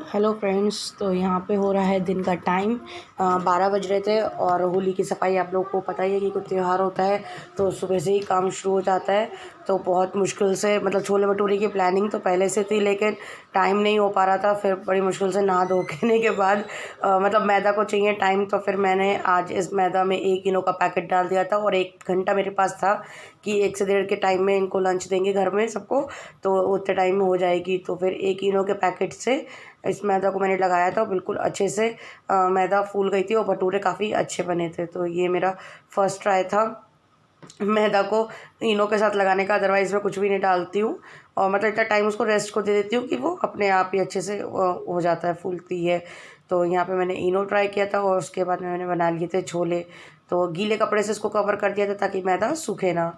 Hello friends, तो यहाँ पे हो रहा है दिन का टाइम 12 बज रहे थे। और होली की सफाई आप लोगों को पता ही है कि कुछ त्यौहार होता है तो सुबह से ही काम शुरू हो जाता है। तो बहुत मुश्किल से मतलब छोले भटूरे की प्लानिंग तो पहले से थी, लेकिन टाइम नहीं हो पा रहा था। फिर बड़ी मुश्किल से नहा धो के के बाद मतलब मैदा को चाहिए टाइम, तो फिर मैंने आज इस मैदा में 1 किलो का पैकेट डाल दिया था और 1 घंटा मेरे पास था कि 1 से 1.5 के टाइम में इनको लंच देंगे घर में सबको, तो उतने टाइम में हो जाएगी। तो फिर 1 किलो के पैकेट से इस मैदा को मैंने लगाया था, बिल्कुल अच्छे से मैदा फूल गई थी और भटूरे काफ़ी अच्छे बने थे। तो ये मेरा फर्स्ट ट्राई था मैदा को इनो के साथ लगाने का। अदरवाइज़ मैं कुछ भी नहीं डालती हूँ और मतलब इतना टाइम उसको रेस्ट को दे देती हूँ कि वो अपने आप ही अच्छे से हो जाता है, फूलती है। तो यहाँ पे मैंने इनो ट्राई किया था और उसके बाद मैंने बना लिए थे छोले। तो गीले कपड़े से इसको कवर कर दिया था ताकि मैदा सूखे ना।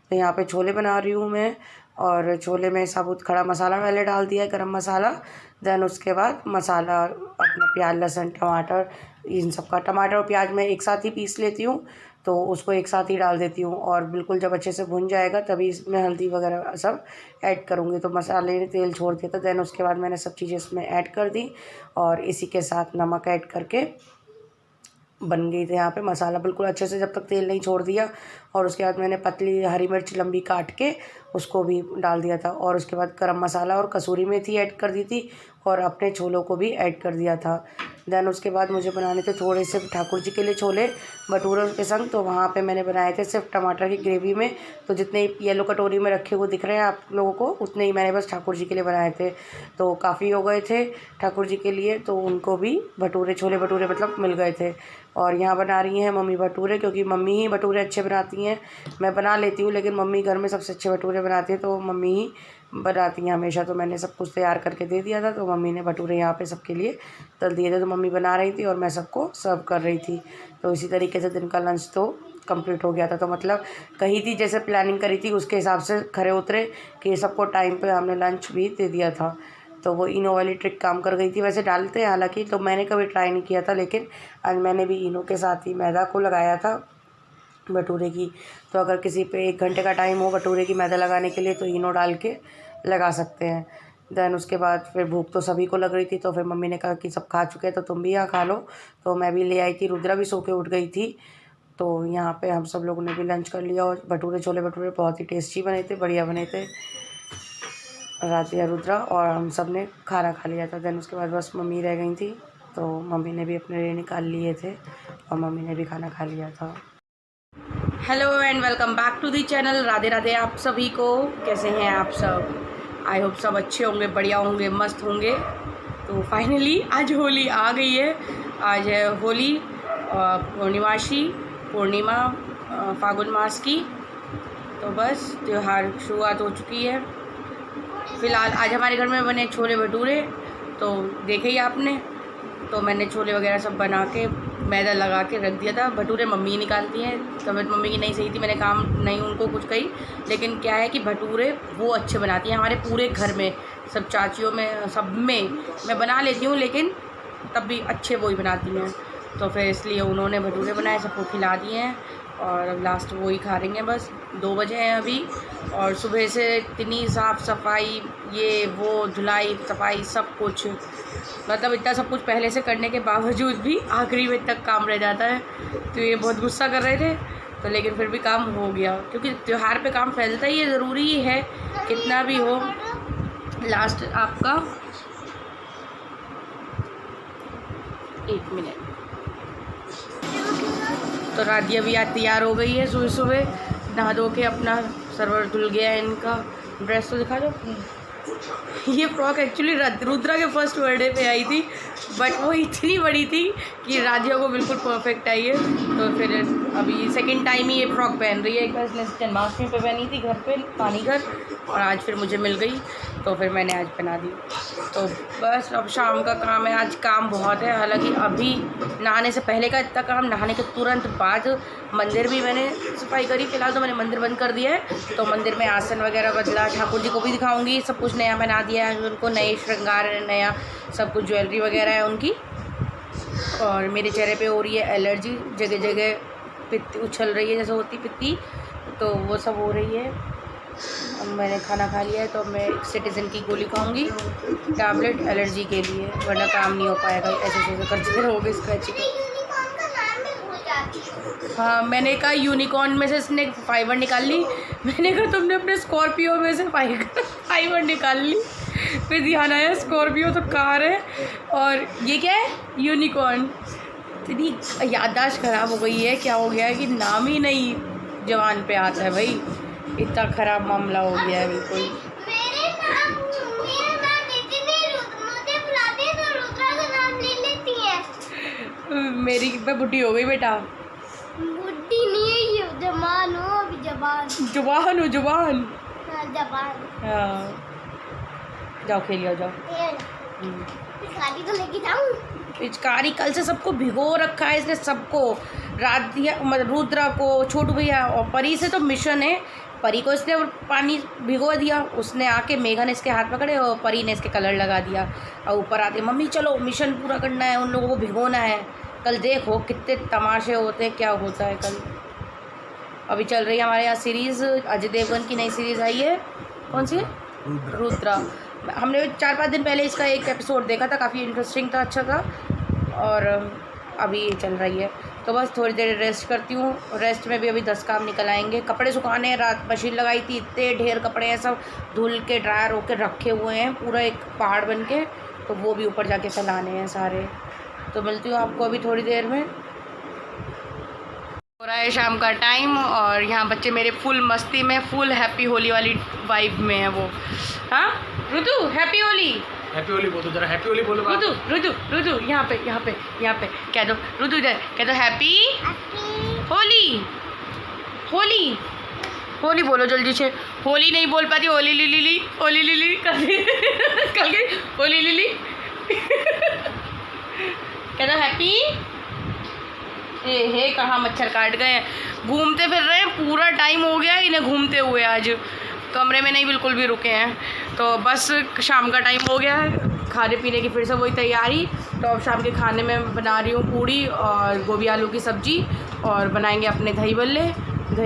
तो यहाँ पे छोले बना रही हूँ मैं, और छोले में साबुत खड़ा मसाला पहले डाल दिया है, गरम मसाला। देन उसके बाद मसाला अपना प्याज लहसुन टमाटर, इन सब का टमाटर और प्याज मैं एक साथ ही पीस लेती हूँ, तो उसको एक साथ ही डाल देती हूँ। और बिल्कुल जब अच्छे से भुन जाएगा तभी इसमें हल्दी वगैरह सब ऐड करूँगी। तो मसाले ने तेल छोड़ दिया था, देन उसके बाद मैंने सब चीज़ें इसमें ऐड कर दी और इसी के साथ नमक ऐड करके बन गई थी यहाँ पे मसाला बिल्कुल अच्छे से, जब तक तेल नहीं छोड़ दिया। और उसके बाद मैंने पतली हरी मिर्च लंबी काट के उसको भी डाल दिया था और उसके बाद गरम मसाला और कसूरी मेथी ऐड कर दी थी और अपने छोलों को भी ऐड कर दिया था। देन उसके बाद मुझे बनाने थे थोड़े से ठाकुर जी के लिए छोले भटूरे के संग, तो वहाँ पे मैंने बनाए थे सिर्फ टमाटर की ग्रेवी में। तो जितने येलो कटोरी में रखे हुए दिख रहे हैं आप लोगों को, उतने ही मैंने बस ठाकुर जी के लिए बनाए थे। तो काफ़ी हो गए थे ठाकुर जी के लिए, तो उनको भी भटूरे छोले भटूरे मतलब मिल गए थे। और यहाँ बना रही हैं मम्मी भटूरे, क्योंकि मम्मी ही भटूरे अच्छे बनाती हैं। मैं बना लेती हूँ लेकिन मम्मी घर में सबसे अच्छे भटूरे बनाती हैं, तो मम्मी ही बनाती हैं हमेशा। तो मैंने सब कुछ तैयार करके दे दिया था, तो मम्मी ने भटूरे यहाँ पे सबके लिए तल दिए थे। तो मम्मी बना रही थी और मैं सबको सर्व कर रही थी। तो इसी तरीके से दिन का लंच तो कंप्लीट हो गया था। तो मतलब कही थी जैसे प्लानिंग करी थी उसके हिसाब से खरे उतरे कि सबको टाइम पे हमने लंच भी दे दिया था। तो वो इनो वाली ट्रिक काम कर गई थी। वैसे डालते हैं हालांकि, तो मैंने कभी ट्राई नहीं किया था, लेकिन आज मैंने भी इनो के साथ ही मैदा को लगाया था भटूरे की। तो अगर किसी पे 1 घंटे का टाइम हो भटूरे की मैदा लगाने के लिए तो इनो डाल के लगा सकते हैं। देन उसके बाद फिर भूख तो सभी को लग रही थी, तो फिर मम्मी ने कहा कि सब खा चुके हैं तो तुम भी यहाँ खा लो। तो मैं भी ले आई थी, रुद्रा भी सो के उठ गई थी। तो यहाँ पे हम सब लोगों ने भी लंच कर लिया और भटूरे छोले भटूरे बहुत ही टेस्टी बने थे, बढ़िया बने थे। राधिया रुद्रा और हम सब ने खाना खा लिया था। देन उसके बाद बस मम्मी रह गई थी, तो मम्मी ने भी अपने लिए निकाल लिए थे और मम्मी ने भी खाना खा लिया था। Hello and welcome back to the channel. Radhe Radhe आप सभी को, कैसे हैं आप सब? आई होप सब अच्छे होंगे, बढ़िया होंगे, मस्त होंगे। तो फाइनली आज होली आ गई है। आज है होली पूर्णिमा फागुन मास की। तो बस त्यौहार शुरुआत हो चुकी है। फ़िलहाल आज हमारे घर में बने छोले भटूरे, तो देखे ही आपने। तो मैंने छोले वगैरह सब बना के मैदा लगा के रख दिया था। भटूरे मम्मी निकालती हैं, तबीयत मम्मी की नहीं सही थी, मैंने काम नहीं उनको कुछ कही। लेकिन क्या है कि भटूरे वो अच्छे बनाती हैं हमारे पूरे घर में, सब चाचियों में, सब में। मैं बना लेती हूँ लेकिन तब भी अच्छे वो ही बनाती हैं। तो फिर इसलिए उन्होंने भटूरे बनाए, सबको खिला दिए हैं और अब लास्ट वो ही खा रही हैं। बस 2 बजे हैं अभी और सुबह से इतनी साफ़ सफाई, ये वो धुलाई सफाई सब कुछ, मतलब इतना सब कुछ पहले से करने के बावजूद भी आखिरी में तक काम रह जाता है। तो ये बहुत गुस्सा कर रहे थे, तो लेकिन फिर भी काम हो गया, क्योंकि त्यौहार पे काम फैलता ही है, ज़रूरी ही है कितना भी हो। लास्ट आपका 1 मिनट। तो राधिया भी आज तैयार हो गई है, सुबह सुबह नहा धो के, अपना सर्वर धुल गया है इनका। ड्रेस तो दिखा दो। ये फ्रॉक एक्चुअली रुद्रा के फर्स्ट बर्थडे पे आई थी, बट वो इतनी बड़ी थी कि राधिया को बिल्कुल परफेक्ट आई है। तो फिर अभी सेकंड टाइम ही ये फ्रॉक पहन रही है। एक बार इसने जन्माष्टमी पे पहनी थी घर पे पानी घर, और आज फिर मुझे मिल गई तो फिर मैंने आज पहना दी। तो बस अब शाम का काम है, आज काम बहुत है। हालांकि अभी नहाने से पहले का इतना काम, नहाने के तुरंत बाद मंदिर भी मैंने सफाई करी। फिलहाल तो मैंने मंदिर बंद कर दिया है, तो मंदिर में आसन वगैरह बदला, ठाकुर जी को भी दिखाऊंगी, सब कुछ नया बना दिया है उनको, नए श्रृंगार है, नया सब कुछ ज्वेलरी वगैरह है उनकी। और मेरे चेहरे पे हो रही है एलर्जी, जगह जगह पित्ती उछल रही है जैसे होती पित्ती, तो वो सब हो रही है। अब मैंने खाना खा लिया है तो मैं एक सिटीजन की गोली खाऊंगी, टैबलेट एलर्जी के लिए, वरना काम नहीं हो पाएगा ऐसे ऐसे करते रहोगे स्क्रैचिंग। हाँ मैंने कहा यूनिकॉर्न में से इसने फाइबर निकाल ली, मैंने कहा तुमने अपने स्कॉर्पियो में से फाइबर निकाल ली, फिर ध्यान आया स्कॉर्पियो तो कार है और ये क्या है यूनिकॉर्न। इतनी याददाश्त ख़राब हो गई है, क्या हो गया है कि नाम ही नहीं जवान पे आता है भाई, इतना ख़राब मामला हो गया है बिल्कुल। मेरी मैं बुढ़ी हो गई बेटा। बुढ़ी नहीं है, जवान हो अभी, जवान हो जवान। जवान। हाँ जाओ खेलिए जाओ। पिचकारी तो लेके जाऊँ। पिचकारी कल से सबको भिगो रखा है इसने, सबको रात दिया, रुद्रा को, छोटू भैया और परी से तो मिशन है। परी को इसने पानी भिगो दिया, उसने आके मेघा ने इसके हाथ पकड़े और परी ने इसके कलर लगा दिया और ऊपर आते मम्मी चलो मिशन पूरा करना है, उन लोगों को भिगोना है। कल देखो कितने तमाशे होते हैं, क्या होता है कल। अभी चल रही है हमारे यहाँ सीरीज़, अजय देवगन की नई सीरीज़ आई है, कौन सी है? रुद्रा। हमने 4-5 दिन पहले इसका एक एपिसोड देखा था, काफ़ी इंटरेस्टिंग था, अच्छा था, और अभी ये चल रही है। तो बस थोड़ी देर रेस्ट करती हूँ, रेस्ट में भी अभी 10 काम निकल आएंगे। कपड़े सुखाने रात मशीन लगाई थी, इतने ढेर कपड़े हैं, सब धुल के ड्रायर होकर रखे हुए हैं पूरा एक पहाड़ बन के, तो वो भी ऊपर जाके फैलाने हैं सारे। तो मिलती हूँ आपको अभी थोड़ी देर में। हो रहा है शाम का टाइम और यहाँ बच्चे मेरे फुल मस्ती में, फुल हैप्पी होली वाली वाइब में है वो। हाँ रुतु हैप्पी होली, हैप्पी होली बोलो जरा, हैप्पी होली बोलो। रुतु रुतु रुतु यहाँ पे कह दो, रुतु इधर कह दो हैप्पी होली, होली होली बोलो जल्दी से। होली नहीं बोल पाती, होली लिली, होली लिली कल गई, होली लिली कह दो हैप्पी। हे कहाँ मच्छर काट गए हैं, घूमते फिर रहे हैं, पूरा टाइम हो गया इन्हें घूमते हुए, आज कमरे में नहीं बिल्कुल भी रुके हैं। तो बस शाम का टाइम हो गया है, खाने पीने की फिर से वही तैयारी। तो अब शाम के खाने में बना रही हूँ पूड़ी और गोभी आलू की सब्ज़ी, और बनाएंगे अपने दही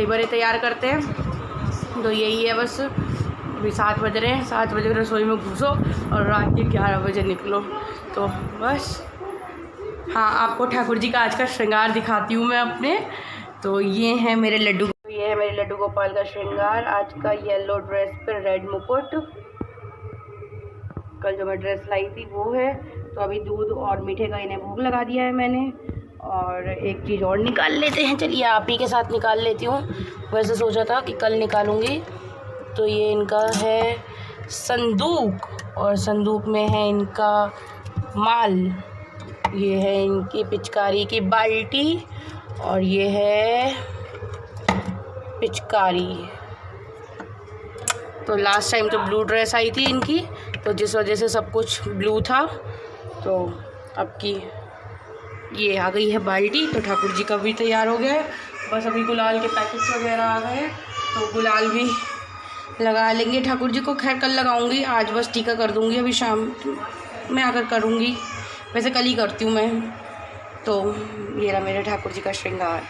बड़े तैयार करते हैं। तो यही है बस, अभी 7 बज रहे हैं, 7 बजे रसोई में घुसो और रात के 11 बजे निकलो। तो बस हाँ, आपको ठाकुर जी का आज का श्रृंगार दिखाती हूँ मैं अपने। तो ये है मेरे लड्डू गोपाल का श्रृंगार आज का, येलो ड्रेस पे रेड मुकुट, कल जो मैं ड्रेस लाई थी वो है। तो अभी दूध और मीठे का इन्हें भोग लगा दिया है मैंने। और एक चीज़ और निकाल लेते हैं, चलिए आप ही के साथ निकाल लेती हूँ, वैसे सोचा था कि कल निकालूंगी। तो ये इनका है संदूक, और संदूक में है इनका माल, ये है इनकी पिचकारी की बाल्टी, और ये है पिचकारी। तो लास्ट टाइम तो ब्लू ड्रेस आई थी इनकी, तो जिस वजह से सब कुछ ब्लू था, तो अब की ये आ गई है बाल्टी। तो ठाकुर जी का भी तैयार हो गया है, बस अभी गुलाल के पैकेट्स वगैरह आ गए हैं, तो गुलाल भी लगा लेंगे ठाकुर जी को। खैर कल लगाऊंगी, आज बस टीका कर दूंगी, अभी शाम में आकर करूंगी, वैसे कल ही करती हूँ मैं। तो ये रहा मेरे ठाकुर जी का श्रृंगार।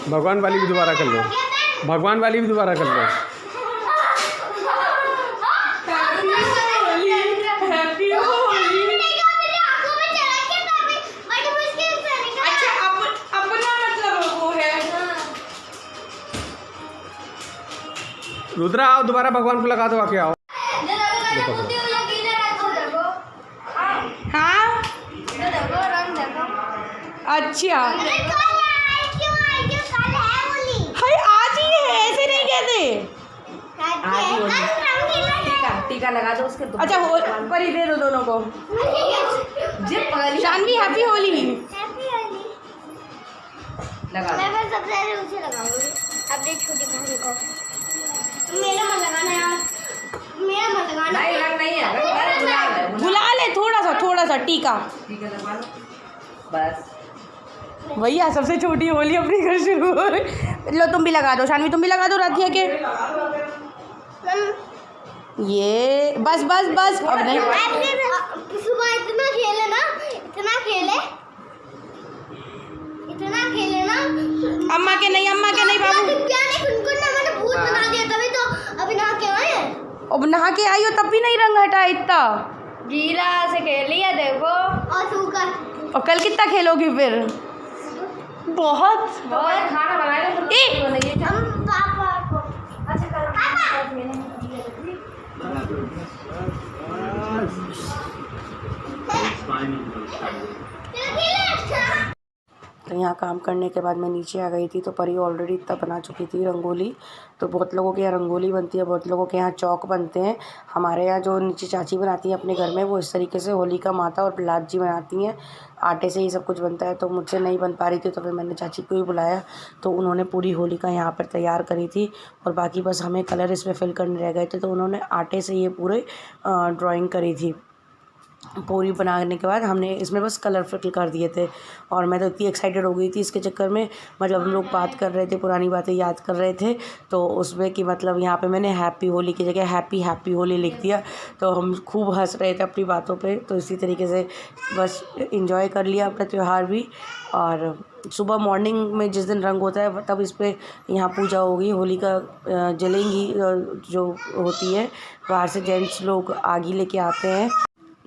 भगवान वाली भी दोबारा कर लो, भगवान वाली भी दोबारा कर लो। उधर आओ, दोबारा भगवान को लगा दो, आके आओ। हाँ अच्छा, हाय आज ही है, ऐसे नहीं कहते। टीका लगा दो उसके। अच्छा पर ही दे दो दोनों को। शानवी हैप्पी होली लगा दो। मैं सबसे पहले उसे लगाऊंगी, अपनी छोटी बहन को। मेरा मत लगाना यार, मेरा मत लगाना। नहीं है, बुला ले थोड़ा सा टीका लगा लो बस। भैया सबसे छोटी होली अपनी घर शुरू हो। लो तुम भी लगा दो, शानवी तुम भी लगा दो राधिया के। ये बस अब नहीं। सुबह इतना खेले ना, अम्मा के नहीं बाबू। मैंने भूत बना दिया, तभी तो अभी नहा के आए। अब नहा के आई हो तब भी नहीं रंग हटा इतना। गीला से खेल लिया देखो। और कल कितना खेलोगी फिर? बहुत खाना बनाएगा तो हम पापा को। अच्छा कल तो यहाँ काम करने के बाद मैं नीचे आ गई थी, तो परी ऑलरेडी इतना बना चुकी थी रंगोली। तो बहुत लोगों के यहाँ रंगोली बनती है, बहुत लोगों के यहाँ चौक बनते हैं। हमारे यहाँ जो नीचे चाची बनाती हैं अपने घर में, वो इस तरीके से होली का माता और प्रहलाद जी बनाती हैं। आटे से ही सब कुछ बनता है, तो मुझसे नहीं बन पा रही थी, तो फिर मैंने चाची को ही बुलाया। तो उन्होंने पूरी होली का यहाँ पर तैयार करी थी, और बाकी बस हमें कलर इसमें फिल करने रह गए थे। तो उन्होंने आटे से ये पूरे ड्राइंग करी थी। पूरी बनाने के बाद हमने इसमें बस कलर फिल कर दिए थे। और मैं तो इतनी एक्साइटेड हो गई थी इसके चक्कर में, मतलब हम लोग बात कर रहे थे, पुरानी बातें याद कर रहे थे, तो उसमें कि मतलब यहाँ पे मैंने हैप्पी होली की जगह हैप्पी होली लिख दिया। तो हम खूब हंस रहे थे अपनी बातों पे। तो इसी तरीके से बस इंजॉय कर लिया अपना त्यौहार भी। और सुबह मॉर्निंग में जिस दिन रंग होता है तब इस पर यहाँ पूजा होगी, होली का जलेंगी जो होती है। बाहर से जेंट्स लोग आगी लेके आते हैं,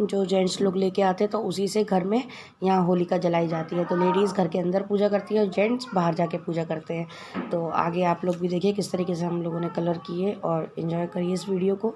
जो जेंट्स लोग लेके आते हैं, तो उसी से घर में यहाँ होलिका जलाई जाती है। तो लेडीज़ घर के अंदर पूजा करती है और जेंट्स बाहर जाके पूजा करते हैं। तो आगे आप लोग भी देखिए किस तरीके से हम लोगों ने कलर किए, और एंजॉय करिए इस वीडियो को।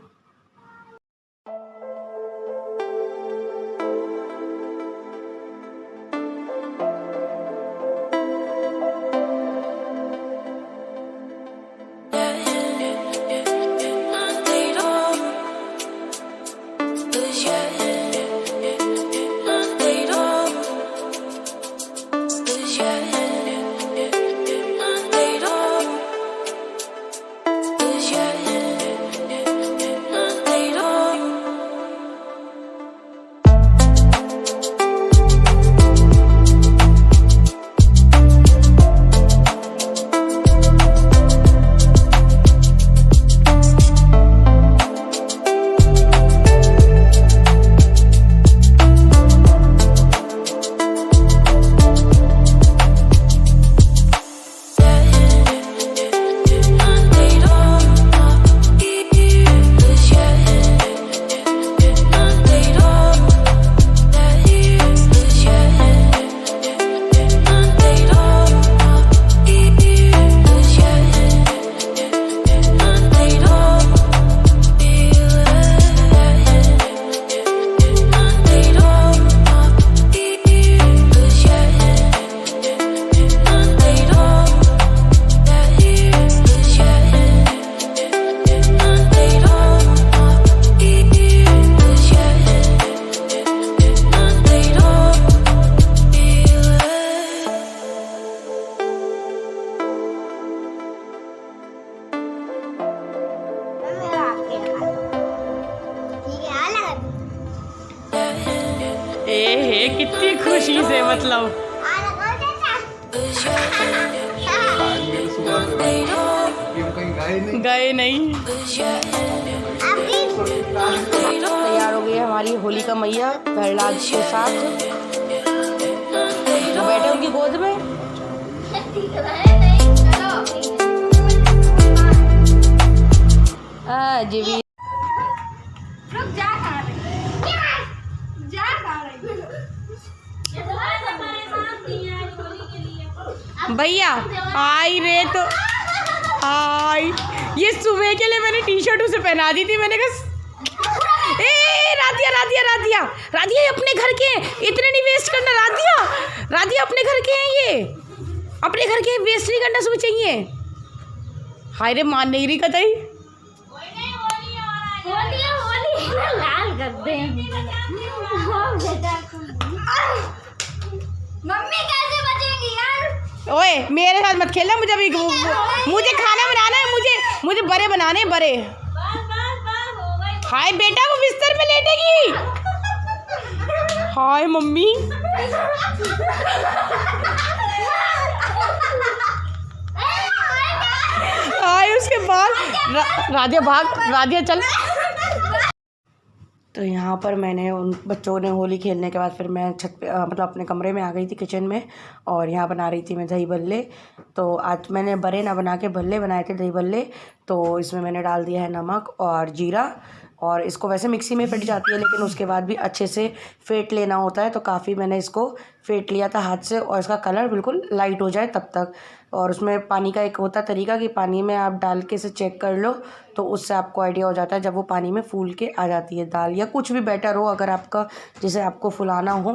कितनी खुशी से, मतलब गए नहीं। तैयार हो गई है हमारी होली का मैया प्रहलाद के साथ, तो बैठे उनकी गोद में। जी भी भैया आई रे, तो हाय, ये सुबह के लिए मैंने टी शर्ट उसे पहना दी थी। मैंने कहा ए राधिया राधिया राधिया राधिया, ये अपने घर के हैं, इतने नहीं वेस्ट करना। राधिया राधिया, अपने घर के हैं ये, अपने घर के, वेस्ट नहीं करना, सुबह चाहिए। हाय रे, मान नहीं रही कतई। लाल कर दे मम्मी, कैसे बचेंगी यार? ओए मेरे साथ मत खेलना, मुझे अभी मुझे खाना बनाना है, मुझे बड़े बनाने हैं, बड़े। हाय बेटा, वो बिस्तर में लेटेगी। हाय मम्मी, हाय उसके बाद राधिया भाग, राधिया चल। तो यहाँ पर मैंने उन बच्चों ने होली खेलने के बाद फिर मैं छत पे मतलब अपने कमरे में आ गई थी, किचन में, और यहाँ बना रही थी मैं दही बल्ले। तो आज मैंने बड़े ना बना के बल्ले बनाए थे, दही बल्ले। तो इसमें मैंने डाल दिया है नमक और जीरा, और इसको वैसे मिक्सी में फट जाती है, लेकिन उसके बाद भी अच्छे से फेंट लेना होता है। तो काफ़ी मैंने इसको फेंट लिया था हाथ से, और इसका कलर बिल्कुल लाइट हो जाए तब तक। और उसमें पानी का एक होता तरीका कि पानी में आप डाल के इसे चेक कर लो, तो उससे आपको आइडिया हो जाता है जब वो पानी में फूल के आ जाती है दाल, या कुछ भी बैटर हो अगर आपका, जिसे आपको फुलाना हो,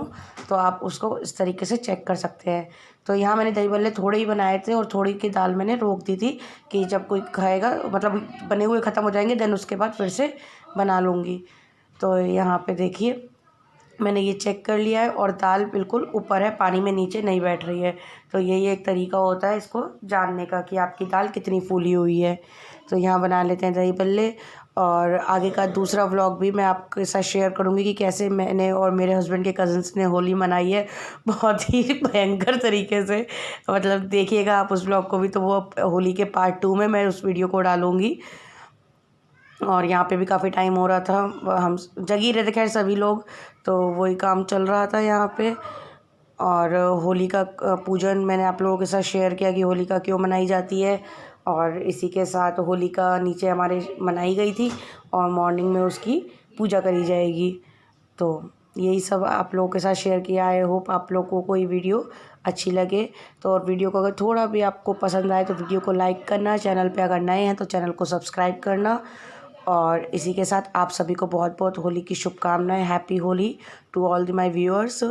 तो आप उसको इस तरीके से चेक कर सकते हैं। तो यहाँ मैंने दही बल्ले थोड़े ही बनाए थे, और थोड़ी की दाल मैंने रोक दी थी कि जब कोई खाएगा, मतलब बने हुए ख़त्म हो जाएंगे, देन उसके बाद फिर से बना लूँगी। तो यहाँ पे देखिए मैंने ये चेक कर लिया है, और दाल बिल्कुल ऊपर है, पानी में नीचे नहीं बैठ रही है। तो यही एक तरीका होता है इसको जानने का कि आपकी दाल कितनी फूली हुई है। तो यहाँ बना लेते हैं दही बल्ले, और आगे का दूसरा व्लॉग भी मैं आपके साथ शेयर करूँगी कि कैसे मैंने और मेरे हस्बैंड के कज़न्स ने होली मनाई है, बहुत ही भयंकर तरीके से। मतलब देखिएगा आप उस व्लॉग को भी, तो वो होली के पार्ट 2 में मैं उस वीडियो को डालूँगी। और यहाँ पे भी काफ़ी टाइम हो रहा था, हम जगी रहे थे खैर सभी लोग, तो वही काम चल रहा था यहाँ पे। और होली का पूजन मैंने आप लोगों के साथ शेयर किया कि होली का क्यों मनाई जाती है, और इसी के साथ होली का नीचे हमारे मनाई गई थी, और मॉर्निंग में उसकी पूजा करी जाएगी। तो यही सब आप लोगों के साथ शेयर किया। आई होप आप लोगों को ये वीडियो अच्छी लगे। तो और वीडियो को अगर थोड़ा भी आपको पसंद आए तो वीडियो को लाइक करना, चैनल पे अगर नए हैं तो चैनल को सब्सक्राइब करना। और इसी के साथ आप सभी को बहुत बहुत होली की शुभकामनाएं। Happy Holi to all the my viewers.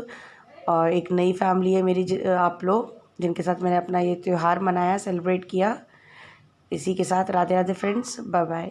और एक नई फैमिली है मेरी, आप लोग जिनके साथ मैंने अपना ये त्यौहार मनाया, सेलिब्रेट किया। इसी के साथ Radhe Radhe friends, bye bye.